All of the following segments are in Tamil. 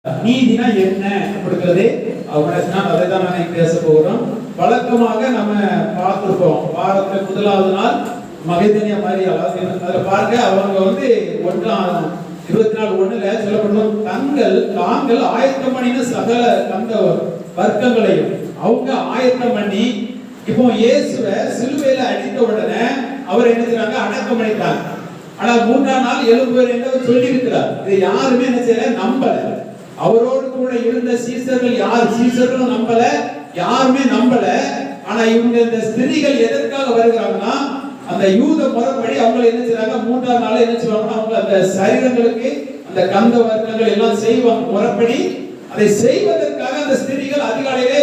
நீதினா என்ன அப்படிங்கிறது அதை தான் நான் பேச போகிறோம். வழக்கமாக நம்ம பார்த்துருக்கோம். வாரத்தில் முதலாவது நாள் மகேதனியா மாதிரி அதில் பாருங்க, அவங்க 24:1 சொல்லப்படும் தாங்கள் ஆயத்தம் பண்ணின சகல தந்த வர்க்கங்களையும் அவங்க ஆயத்தம் பண்ணி, இப்போ இயேசுவை சிலுவையில அடித்த உடனே அவர் என்ன செய்றாங்க, அடக்கம் பண்ணிட்டாங்க. ஆனா 3ஆம் நாள் எழும்புவார் என்று சொல்லி இருக்கிறார். இது யாருமே என்ன செய்யல, நம்பல. அவரோடு கூட இருந்த சீசர்களும் நம்பல, யாருமே நம்பல. ஆனா இவங்க இந்த ஸ்திரீகள் எதற்காக வருகிறாங்கன்னா, அந்த யூத முறைப்படி அவங்க என்ன செய்றாங்க, 3ஆம் நாள் என்ன செய்வாங்கன்னா, அவங்க அந்த சரீரங்களுக்கு அந்த கந்த வர்க்கங்கள் எல்லாம் செய்வாங்க முறைப்படி. அதை செய்வதற்காக அந்த ஸ்திரீகள் அதிகாலையிலே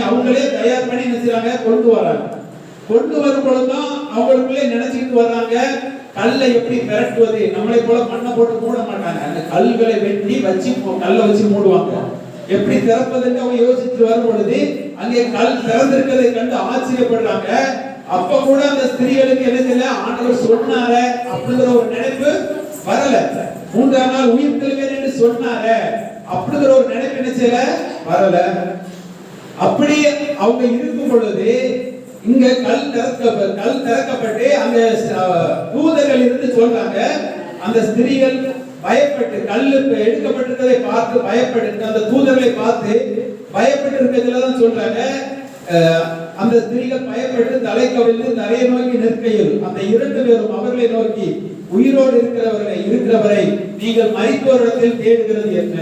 அவங்களே தயார் பண்ணி என்ன செய்றாங்க, கொண்டு வராங்க. கொண்டு வரும் பொழுதுதான் அவங்களுக்குள்ளே நினைச்சுக்கிட்டு வர்றாங்க, கல்லை எப்படி பெரட்டுவது. நம்மளை போல மண்ணை போட்டு மூட மாட்டாங்க, அந்த கல்களை வெட்டி வச்சு கல்லை வச்சு மூடுவாங்க. எப்படி திறப்பதுன்னு அவங்க யோசிச்சு வரும் பொழுது அங்கே கல் திறந்திருக்கிறதை கண்டு ஆச்சரியப்படுறாங்க. அப்ப கூட அந்த ஸ்திரீகளுக்கு என்ன செய்யல, ஆண்டவர் சொன்னாரே அப்படிங்கிற ஒரு நினைப்பு வரல. 3ஆம் நாள் உயிர் தெழுவேன் என்று சொன்னாரே அப்படிங்கிற ஒரு நினைப்பு என்ன செய்யல, வரல. அப்படி அவங்க இருக்கும் பொழுது இங்க கல் திறக்கப்பட்டு அந்த தூதர்கள் இருந்து சொல்றாங்க, அந்த ஸ்திரீகள் பயப்பட்டு கல்லு எடுக்கப்பட்டிருக்கதை பார்த்து பயப்பட்டு, அந்த தூதர்களை பார்த்து பயப்பட்டு இருக்கிறதுலதான் சொல்றாங்க, அந்த ஸ்திரீகள் பயப்பட்டு தலை கவிழ்ந்து தரையை நோக்கி நிற்கையில் அந்த 2 பேரும் அவர்களை நோக்கி, உயிரோடு இருக்கிறவரை நீங்கள் மரித்தோரிடத்தில் தேடுகிறது என்ன?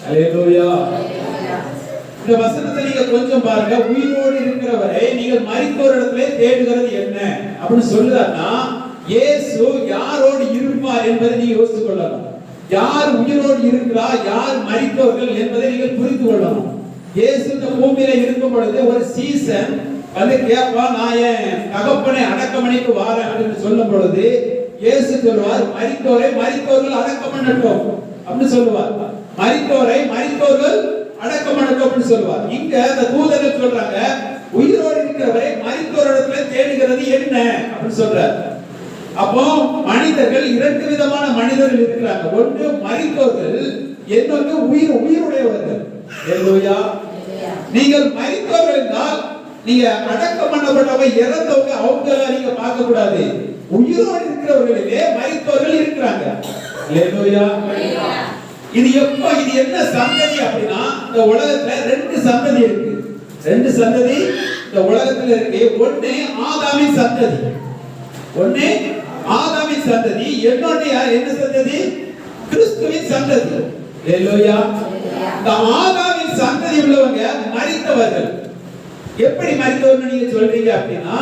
அல்லேலூயா. இந்த வசனத்தை நீங்க கொஞ்சம் பாருங்க. உயிரோடு இருக்கிறவரை நீங்கள் மரித்தோரிடத்திலே தேடுகிறது என்ன அப்படின்னு சொல்லுறாருன்னா, இயேசு யாரோடு இருப்பார் என்பதை நீங்க யோசித்து கொள்ளணும். யார் உயிரோடு இருக்கிறார், யார் மரித்தோர்கள் என்பதை நீங்கள் புரிந்து கொள்ளணும். இயேசு இந்த பூமியில இருக்கும் பொழுது ஒரு சீசன் வந்து கேட்பா, நான் என் தகப்பனை அடக்கமணிக்கு வாரேன் அப்படின்னு சொல்லும் பொழுது இயேசு சொல்லுவார், மரித்தோர்கள் அடக்கம் பண்ணட்டும் அப்படின்னு சொல்லுவார். மரித்தோர்கள் அடக்கம் பண்ணட்டும் அப்படின்னு சொல்லுவார். இங்க அந்த தூதர்கள் சொல்றாங்க, உயிரோடு இருக்கிறவரை மரித்தோரிடத்துல தேடுகிறது என்ன அப்படின்னு சொல்றார். அப்போ மனிதர்கள் 2 விதமான மனிதர்கள் இருக்கிறாங்க. ஒன்று மரித்தோர்கள், இன்னொன்று உயிருடையவர்கள். அல்லேலூயா. நீங்கள் மரித்தோர்கள் என்றால் நீங்க அடக்கம் பண்ணப்பட்டவங்க இறந்தவங்க அவங்கள நீங்க பார்க்க கூடாது. உயிரோடு இருக்கிறவர்களிலே மரித்தோர்கள் இருக்கிறாங்க. அல்லேலூயா. இது என்ன சந்ததி அப்படின்னா, இந்த உலகத்துல 2 சந்ததி இருக்கு. 2 சந்ததி இந்த உலகத்துல இருக்கு. ஒண்ணு ஆதாமின் சந்ததி, இன்னொன்னு என்ன சந்ததி? கிறிஸ்துவின் சந்ததி. அல்லேலூயா. இந்த ஆதாமின் சந்ததி உள்ளவங்க மரித்தவர்கள். எப்படி மரித்தவர்கள் நீங்க சொல்றீங்க அப்படின்னா,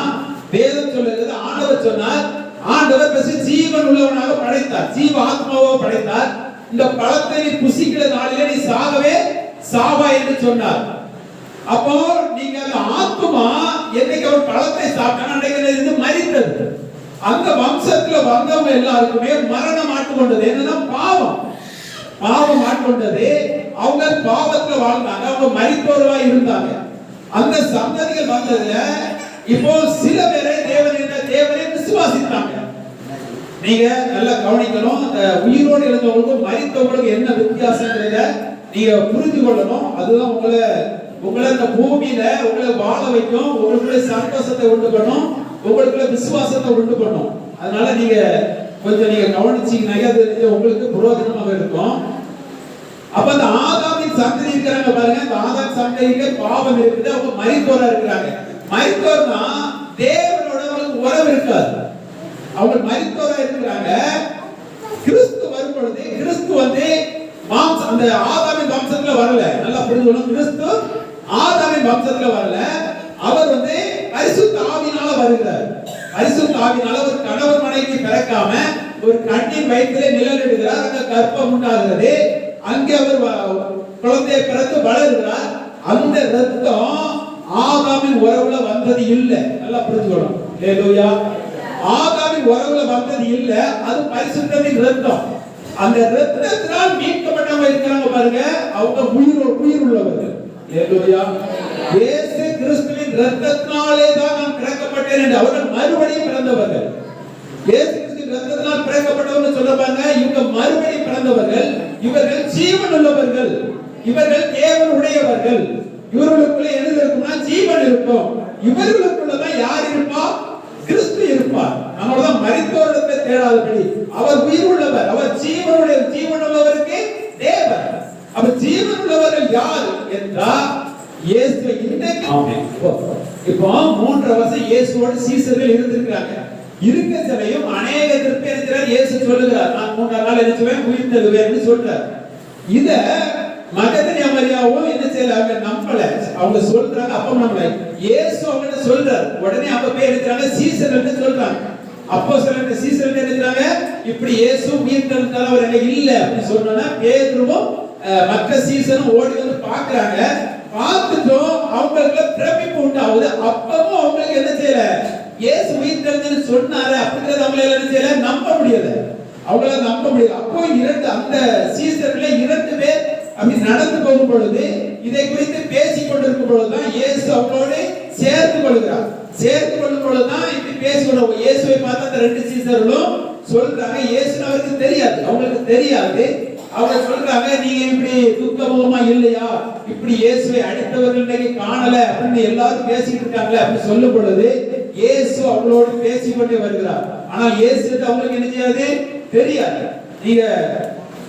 வேதம் சொல்லுகிறது, ஆண்டவர் சொன்னார், ஆண்டவர் ஜீவன் உள்ளவனாக படைத்தார், ஜீவ ஆத்மாவாக படைத்தார். இந்த பழத்தை நீ புசிக்கிற நாளிலே நீ சாவா என்று சொன்னார். அப்போ நீங்க அந்த ஆத்மா என்னைக்கு அவர் பழத்தை சாப்பிட்டா அன்றைக்கு மரித்தது. அந்த வம்சத்துல வந்தவங்க எல்லாருக்குமே மரணம் ஆட்கொண்டது. என்னன்னா பாவம் ஆட்கொண்டது. அவங்க பாவத்துல வாழ்ந்தாங்க, அவங்க மரித்தோர்களா இருந்தாங்க. அந்த சந்ததிகள் வந்ததுல இப்போ சில பேரை தேவனை விசுவாசித்தாங்க. நீங்க நல்லா கவனிக்கணும். அந்த உயிரோடு இருந்தவங்களுக்கும் மரித்தவங்களுக்கும் என்ன வித்தியாசங்கிறத நீங்க புரிந்து கொள்ளணும். அதுதான் உங்களை இந்த பூமியில உங்களை வாழ வைக்கும், உங்களுக்குள்ள சந்தோஷத்தை உண்டு பண்ணும், உங்களுக்குள்ள விசுவாசத்தை உண்டு பண்ணும். அதனால நீங்க கொஞ்சம் கவனிச்சீங்கன்னா அது உங்களுக்கு பிரயோஜனமாக இருக்கும். அப்ப அந்த ஆதாமின் சந்ததி இருக்கிறாங்க பாருங்க. இந்த ஆதாம் சந்ததிக்கு பாவம் இருக்குது, அவங்க மரித்தோரா இருக்கிறாங்க. மரித்தோர்னா தேவனோட அவங்களுக்கு உறவு இருக்காது, அவங்க மரித்தோரா இருக்கிறாங்க. கிறிஸ்து வரும் பொழுது கிறிஸ்து அந்த ஆதாமின் வம்சத்துல வரல. நல்லா புரிஞ்சுக்கணும், கிறிஸ்து ஆதாமின் வம்சத்துல வரல. அவர் பரிசுத்த ஆவியினால வருகிறார். பரிசுத்த ஆவியினால ஒரு கணவர் மனைவி பிறக்காம ஒரு கண்ணின் வயிற்றிலே நிழலிடுகிறார். அங்க கர்ப்பம் உண்டாகிறது. அங்கே அவர் குழந்தையை பிறந்து வளர்கிறார். அந்த ரத்தம் ஆதாமின் உறவுல வந்தது இல்லை. நல்லா புரிஞ்சுக்கணும். அல்லேலூயா. ஆதாமின் உறவுல வந்தது இல்ல, அது பரிசுத்தத்தின் ரத்தம். அந்த ரத்தத்தினால் மீட்கப்பட்டவங்க இருக்கிறாங்க பாருங்க, அவங்க உயிர் உள்ளவர்கள். அல்லேலூயா. இயேசு கிறிஸ்துவின் ரத்தத்தினாலே தான் நான் பிறக்கப்பட்டேன் என்று அவர்கள் மறுபடியும் பிறந்தவர்கள். இயேசு கிறிஸ்துவின் ரத்தத்தினால் பிறக்கப்பட்டவர்கள் சொல்றாங்க, இவங்க மறுபடியும் பிறந்தவர்கள். இவர்கள் ஜீவன் உள்ளவர்கள், இவர்கள் தேவன் உடையவர்கள். இவர்களுக்குள்ள என்ன இருக்கும்னா ஜீவன் இருக்கும். இவர்களுக்குள்ளதான் யார் இருப்பா? கிறிஸ்து இருப்பார். நம்மளதான் மரித்தோரிடத்தை தேடாதபடி அவர் உயிர் உள்ளவர், அவர் ஜீவனுடைய ஜீவன் உள்ளவருக்கு தேவன். அப்ப ஜீவன் உள்ளவர்கள் யார் என்றால் இயேசு. இன்றைக்கு இப்போ 3 வருஷம் இயேசுவோட சீசர்கள் இருந்திருக்காங்க. இருக்க சிலையும் அநேகத்திற்கு இருக்கிறார். இயேசு சொல்லுகிறார், நான் 3ஆம் நாள் எழுச்சுவேன், உயிர் தருவேன்னு சொல்றார். இத மகதலேயா மரியாவும் என்ன செய்யறாங்க? நம்பல. அவங்க சொல்றாங்க, அப்ப நம்மள இயேசு அவங்க சொல்றார். உடனே அப்ப போய் எடுக்கிறாங்க, சீசர்கள் சொல்றாங்க. அப்போ சில சீசர்கள் எடுக்கிறாங்க, இப்படி இயேசு உயிர் தந்தார், அவர் எங்க இல்ல அப்படின்னு சொன்னா பேதுருவும் மற்ற சீசனும் ஓடி வந்து பாக்குறாங்க. பார்த்துட்டோம், அவங்களுக்கு பிரமிப்பு உண்டாகுது. அப்பவும் அவங்களுக்கு என்ன செய்யல? இயேசு உயிர் தந்தார்னு சொன்னாரு அப்படிங்கறது அவங்களால என்ன செய்யல? நம்ப முடியல. அவங்களால நம்ப முடியல. அப்போ அந்த சீசர்களே 2 பேர் அப்படி நடந்து போகும் பொழுது, இதை குறித்து பேசிக் கொண்டிருக்கும் பொழுதுதான் இயேசு அவங்களோடு சேர்த்து கொள்கிறார். சேர்த்து கொள்ளும் பொழுதுதான் இப்படி பேசிக்கொள்ள இயேசுவை பார்த்து அந்த 2 சீசர்களும் சொல்றாங்க, இயேசு அவருக்கு தெரியாது, அவங்களுக்கு தெரியாது. அவங்க சொல்றாங்க, நீங்க இப்படி துக்கமுகமா இல்லையா, இப்படி இயேசுவை அடித்தவர்கள் இன்னைக்கு காணல அப்படின்னு எல்லாரும் பேசிட்டு இருக்காங்களே அப்படின்னு சொல்லும் பொழுது இயேசு அவங்களோடு பேசிக்கொண்டே வருகிறார். ஆனா இயேசு அவங்களுக்கு என்ன செய்யாது? தெரியாது. நீங்க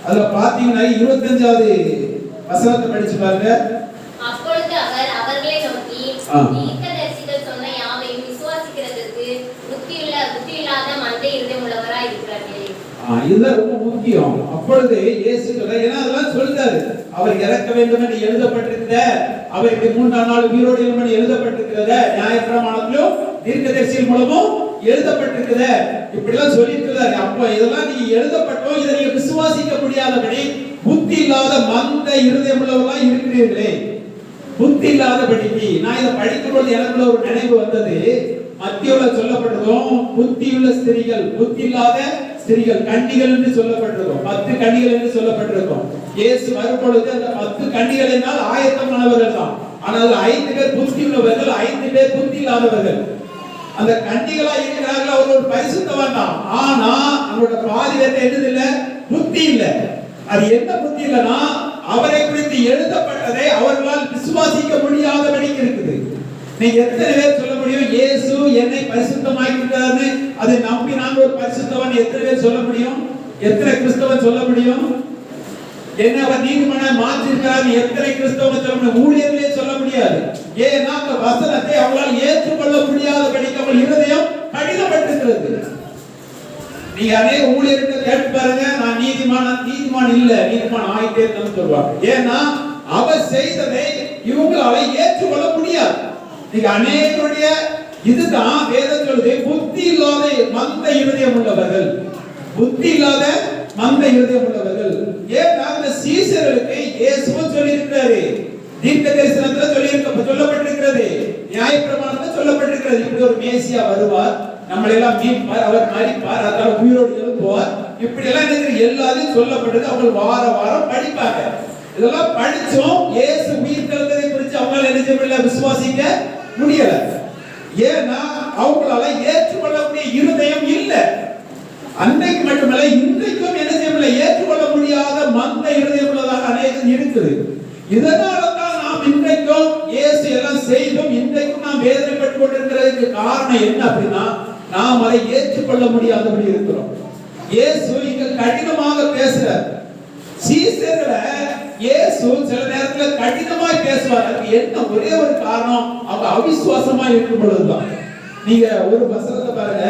அதுல பாத்தீங்கன்னா 25வது வசனத்தை படிச்சு பாருங்க. அப்பொழுது அவர் அவர்களை நோக்கி, தீர்க்கதரிசிகள் சொன்ன யாவையும் விசுவாசிக்கிறதற்கு புத்தியில்லாத மந்தை இருதயமுள்ளவராய் இருக்கிறார்களே. இதுதான் ரொம்ப முக்கியம். அப்பொழுது இயேசு சொல்றார், ஏன்னா அதெல்லாம் சொல்றாரு, அவர் இறக்க வேண்டும் என்று எழுதப்பட்டிருக்கிற, அவருக்கு 3ஆம் நாள் உயிரோடு எழும்பி எழுதப்பட்டிருக்கிறத நியாயப்பிரமாணத்திலும் தீர்க்கதரிசிகள் மூலமும் எழுதப்பட்டிருக்குது, இப்படி எல்லாம் சொல்லி இருக்கிறாரு. அப்ப இதெல்லாம் நீங்க எழுதப்பட்டோம், இதை நீங்க விசுவாசிக்க முடியாதபடி புத்தி இல்லாத மந்த இருதயம் உள்ளவர்களா இருக்கிறீர்களே. புத்தி இல்லாதபடிக்கு நான் இதை படிக்கும்போது எனக்குள்ள ஒரு நினைவு வந்தது. மத்தியோல சொல்லப்பட்டதும் புத்தியுள்ள ஸ்திரீகள், புத்தி இல்லாத ஸ்திரீகள், கன்னிகள் என்று சொல்லப்பட்டிருக்கும். 10 கன்னிகள் என்று சொல்லப்பட்டிருக்கும். இயேசு வரும்பொழுது அந்த 10 கன்னிகள் என்றால் ஆயத்தமானவர்கள் தான். ஆனால் 5 பேர் புத்தி உள்ளவர்கள், 5 பேர் புத்தி இல்லாதவர்கள். அந்த கன்னிகளா இருக்கிறார்கள், அவர் ஒரு பரிசுத்தவான் தான். ஆனா அவரோட பாதிரத்தை என்னது இல்ல? புத்தி இல்ல. அது என்ன புத்தி இல்லனா, அவரை குறித்து எழுதப்பட்டதை அவர்களால் விசுவாசிக்க முடியாதபடிக்கு இருக்குது. நீங்க எத்தனை பேர் சொல்ல முடியும் இயேசு என்னை பரிசுத்தமாக்கிட்டார்னு? அதை நம்பி நான் ஒரு பரிசுத்தவான் எத்தனை பேர் சொல்ல முடியும்? எத்தனை கிறிஸ்தவன் சொல்ல முடியும்? என்ன அவர் நீதிமான மாற்றிருக்காரு எத்தனை கிறிஸ்தவன் சொல்ல முடியும்? ஊழியர்களே சொல்ல முடியாது. ஏன்னா அந்த வசனத்தை அவங்களால் ஏற்றுக்கொள்ள முடியாதபடிக்கு அவள் இருதயம் கடினப்பட்டிருக்கிறது. நீங்க அநேக ஊழியர்கிட்ட கேட்டு பாருங்க, நான் நீதிமான் இல்ல, நீதிமான் ஆயிட்டே இருக்கணும்னு சொல்லுவாங்க. ஏன்னா அவர் செய்ததை இவங்களால ஏற்றுக்கொள்ள முடியாது. நீங்க அநேகருடைய இதுதான் வேதம் சொல்லுது, புத்தி இல்லாத மந்த இருதயம் உள்ளவர்கள், புத்தி இல்லாத மந்த இருதயம் உள்ளவர்கள். ஏன்னா அந்த சீசர்களுக்கு இயேசுவும் சொல்லி இருக்கிறாரு, தீர்க்க தரிசனத்துல சொல்லப்பட்டிருக்கிறது, நியாயப்பிரமாணத்துல சொல்லப்பட்டிருக்கிறது, இப்படி ஒரு மேசியா வருவார், நம்மளை எல்லாம் மீட்பார், அவர் மரிப்பார், அதனால உயிரோடு எழுப்புவார், இப்படி எல்லாம் எல்லாத்தையும் சொல்லப்பட்டது. அவங்க வாரம் படிப்பாங்க. இதெல்லாம் படிச்சோம், இயேசு உயிர் தெழுந்ததை குறித்து அவங்களால என்ன செய்யல? விசுவாசிக்க முடியல. ஏன்னா அவங்களால ஏற்றுக்கொள்ளக்கூடிய இருதயம் இல்ல. அன்றைக்கு மட்டுமல்ல, இன்றைக்கும் என்ன செய்யல? ஏற்றுக்கொள்ள முடியாத மந்த இருதயம் உள்ளதாக அநேகம் இருக்குது. இதனாலதான் நாம் இன்றைக்கும் இயேசு எல்லாம் செய்தும் இன்றைக்கும் நாம் வேதனைப்பட்டு கொண்டிருக்கிறதுக்கு காரணம் என்ன அப்படின்னா, நாம் அதை ஏற்றுக்கொள்ள முடியாதபடி இருக்கிறோம். இயேசு இங்க கடினமாக பேசுறார். சீசர்களை இயேசு சில நேரத்துல கடினமாய் பேசுவார். அதுக்கு என்ன ஒரே ஒரு காரணம், அவங்க அவிசுவாசமா இருக்கும் பொழுதுதான். நீங்க ஒரு வசனத்தை பாருங்க,